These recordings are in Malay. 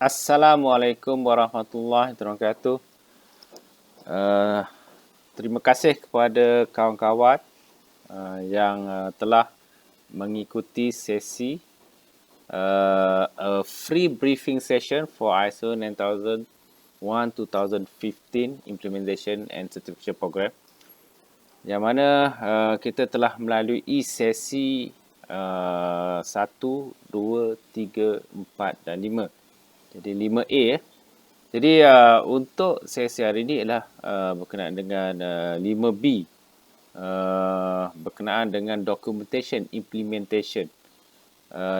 Assalamualaikum warahmatullahi wabarakatuh. Uh, Terima kasih kepada kawan-kawan yang telah mengikuti sesi a free briefing session for ISO 9001-2015 Implementation and Certification Program, yang mana kita telah melalui sesi 1, 2, 3, 4 dan 5. Jadi 5A ya. Jadi untuk sesi hari ini ialah berkenaan dengan 5B, berkenaan dengan documentation implementation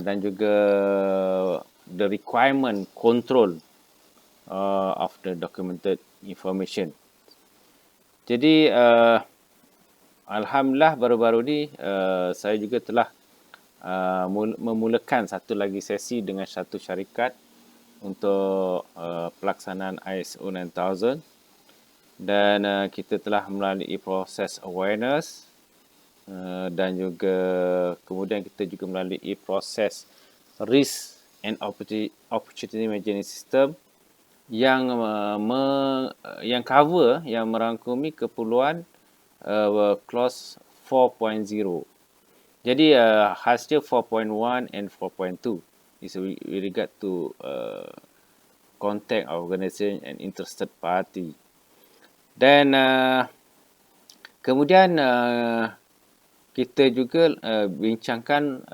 dan juga the requirement control of the documented information. Jadi alhamdulillah baru-baru ni saya juga telah memulakan satu lagi sesi dengan satu syarikat untuk pelaksanaan ISO 9000, dan kita telah melalui proses awareness dan juga kemudian kita juga melalui proses risk and opportunity management system yang cover, yang merangkumi keperluan clause 4.0. Jadi hasil 4.1 and 4.2 is with regard to contact organization and interested party. Dan kemudian kita juga bincangkan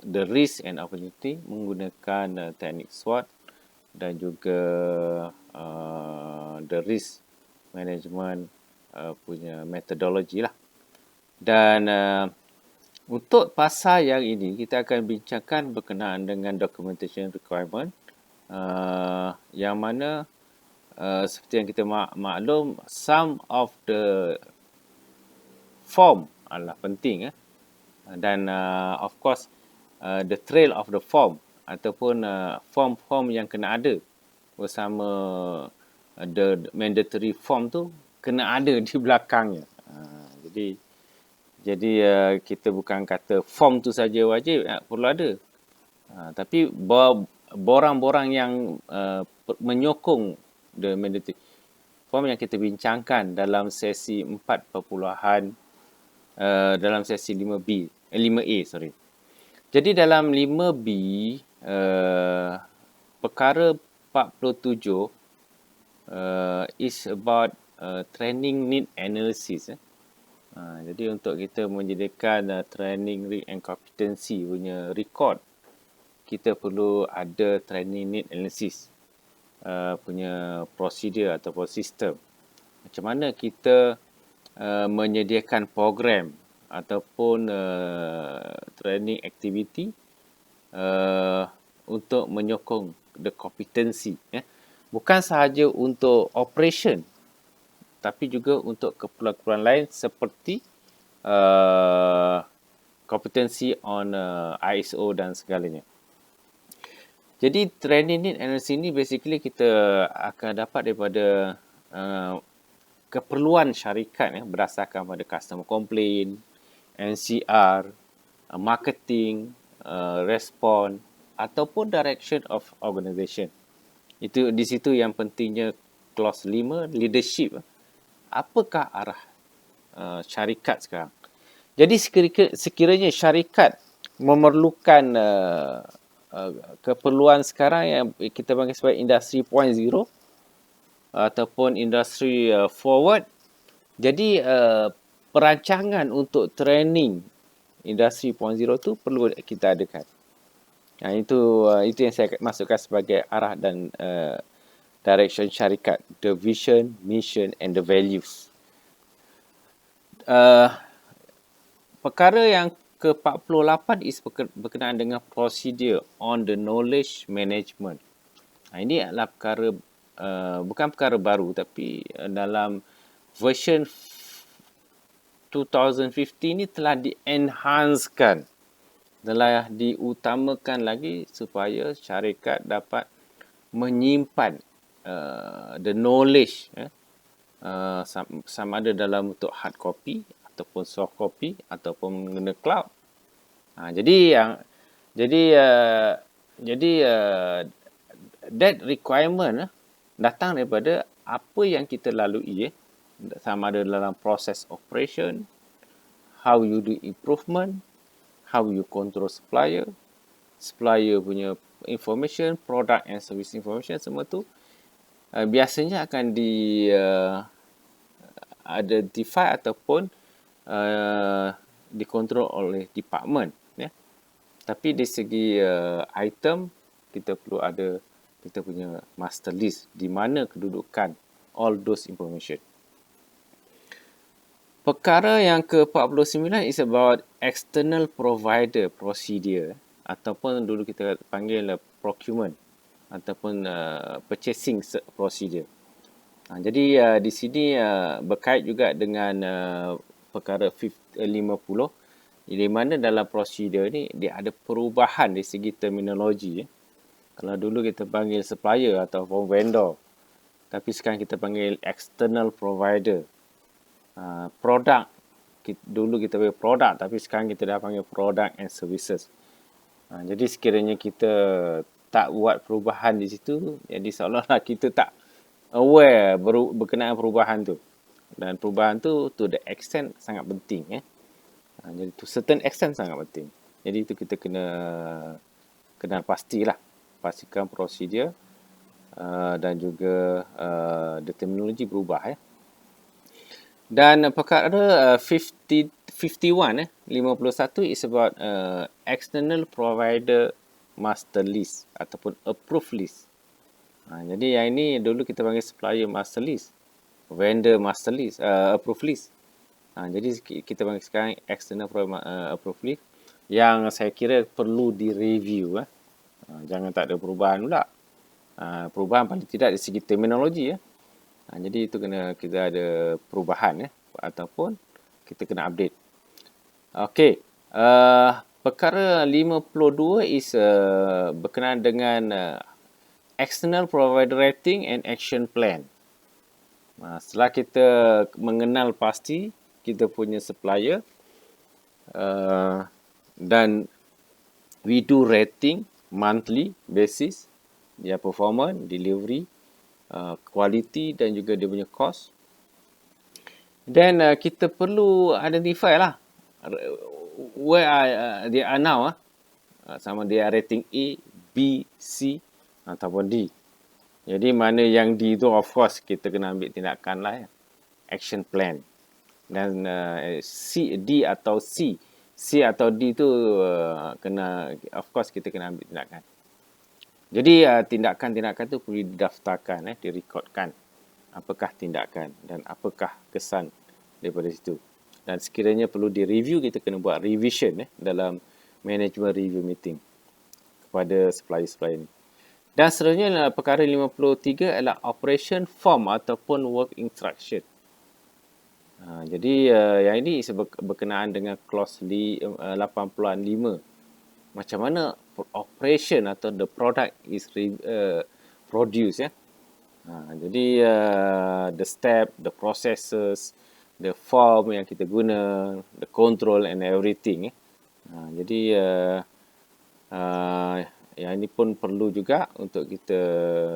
the risk and opportunity menggunakan teknik SWOT dan juga the risk management punya metodologi lah. Dan untuk pasal yang ini, kita akan bincangkan berkenaan dengan documentation requirement, yang mana seperti yang kita maklum, some of the form adalah penting, dan of course the trail of the form ataupun form-form yang kena ada bersama the mandatory form tu kena ada di belakangnya. Jadi kita bukan kata form tu saja wajib, perlu ada. Tapi borang-borang yang menyokong the mandatory form yang kita bincangkan dalam sesi 4 dalam sesi 5A. Jadi dalam 5B perkara 47 is about training need analysis. Jadi untuk kita menyediakan training need and competency punya record, kita perlu ada training need analysis punya prosedur ataupun sistem. Macam mana kita menyediakan program ataupun training activity untuk menyokong the competency. Bukan sahaja untuk operation, tapi juga untuk keperluan lain seperti competency on ISO dan segalanya. Jadi training need analysis ini basically kita akan dapat daripada keperluan syarikat berdasarkan pada customer complaint, NCR, marketing, respon ataupun direction of organisation. Itu di situ yang pentingnya clause 5, leadership. Apakah arah syarikat sekarang? Jadi sekiranya syarikat memerlukan keperluan sekarang yang kita panggil sebagai industri 0.0 ataupun industri forward, jadi perancangan untuk training industri 0.0 tu perlu kita adakan. Itu yang saya masukkan sebagai arah dan direction syarikat, the vision, mission and the values. Perkara yang ke-48 is berkenaan dengan procedure on the knowledge management. Ini adalah perkara bukan perkara baru, tapi dalam version 2015 ni telah di-enhancekan, telah diutamakan lagi supaya syarikat dapat menyimpan the knowledge sama ada dalam bentuk hard copy ataupun soft copy ataupun guna cloud. Jadi that requirement datang daripada apa yang kita lalui, sama ada dalam proses operation, how you do improvement, how you control supplier punya information, product and service information, semua tu biasanya akan identify ataupun dikontrol oleh department, ya. Tapi dari segi item, kita perlu ada kita punya master list di mana kedudukan all those information. Perkara yang ke-49 is about external provider procedure, ataupun dulu kita panggil procurement ataupun purchasing procedure. Jadi di sini berkait juga dengan perkara 50, di mana dalam prosedur ni dia ada perubahan dari segi terminologi. Kalau dulu kita panggil supplier ataupun vendor, tapi sekarang kita panggil external provider. Produk, dulu kita panggil produk, tapi sekarang kita dah panggil product and services. Jadi sekiranya kita tak buat perubahan di situ, jadi seolah-olah kita tak aware berkenaan perubahan tu. Dan perubahan tu to the extent sangat penting. Jadi to certain extent sangat penting. Jadi itu kita kena kenal pastilah. Pastikan prosedur dan juga the terminologi berubah. Dan perkara 51 is about external provider master list ataupun approved list. Jadi yang ini dulu kita panggil supplier master list, vendor master list, approved list. Jadi kita panggil sekarang external approved list yang saya kira perlu direview. Jangan tak ada perubahan pula. Perubahan paling tidak dari segi terminologi. Jadi itu kena kita ada perubahan ataupun kita kena update. Okey. Perkara 52 is berkenaan dengan external provider rating and action plan. Setelah kita mengenal pasti kita punya supplier dan we do rating monthly basis, dia performance, delivery, quality dan juga dia punya cost. Then kita perlu identify lah where they are now. Sama dia rating A, B, C ataupun D. Jadi mana yang D tu of course kita kena ambil tindakan lah, action plan. Dan C, D atau C atau D tu kena, of course kita kena ambil tindakan. Jadi tindakan-tindakan tu perlu didaftarkan, direkodkan. Apakah tindakan dan apakah kesan daripada situ. Dan sekiranya perlu direview, kita kena buat revision dalam management review meeting kepada supplier-supplier ni. Dan seterusnya perkara 53 adalah operation form ataupun work instruction. Jadi yang ini berkenaan dengan clause 85. Macam mana operation atau the product is produced. Jadi the step, the processes, the form yang kita guna, the control and everything. Jadi yang ini pun perlu juga untuk kita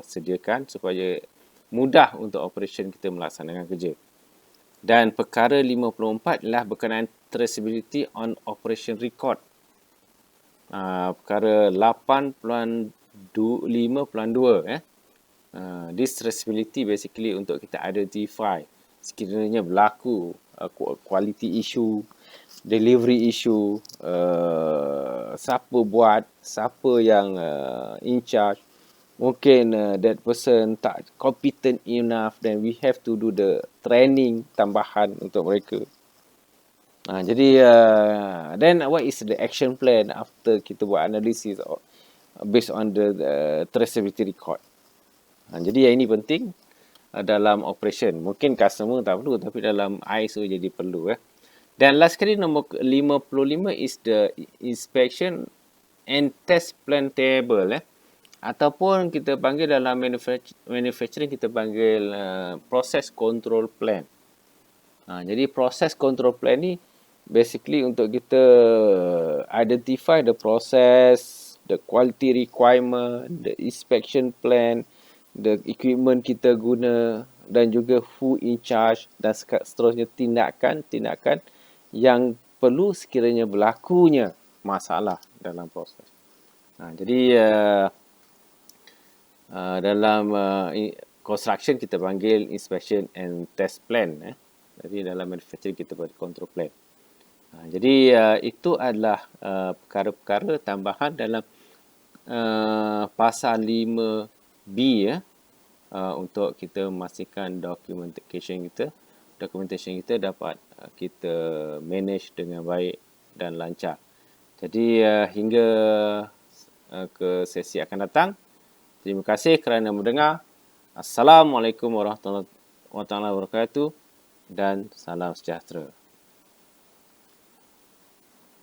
sediakan supaya mudah untuk operation kita melaksanakan kerja. Dan perkara 54 adalah berkenaan traceability on operation record. Perkara 8.5.2. This traceability basically untuk kita identify sekiranya berlaku quality issue, delivery issue, siapa buat, siapa yang in charge. Mungkin that person tak competent enough, then we have to do the training tambahan untuk mereka. Jadi then what is the action plan after kita buat analisis based on the traceability record. Jadi yang ini penting dalam operation. Mungkin customer tak perlu, tapi dalam ISO jadi perlu. Dan last kali nombor 55 is the inspection and test plan table. Ataupun kita panggil dalam manufacturing kita panggil process control plan. Jadi process control plan ni basically untuk kita identify the process, the quality requirement, the inspection plan, the equipment kita guna dan juga who in charge dan seterusnya tindakan yang perlu sekiranya berlakunya masalah dalam proses. Jadi dalam construction kita panggil inspection and test plan. Jadi dalam manufacturing kita panggil control plan. Jadi itu adalah perkara-perkara tambahan dalam pasal 5B untuk kita memastikan documentation kita dapat kita manage dengan baik dan lancar. Jadi hingga ke sesi akan datang, terima kasih kerana mendengar. Assalamualaikum warahmatullahi wabarakatuh dan salam sejahtera.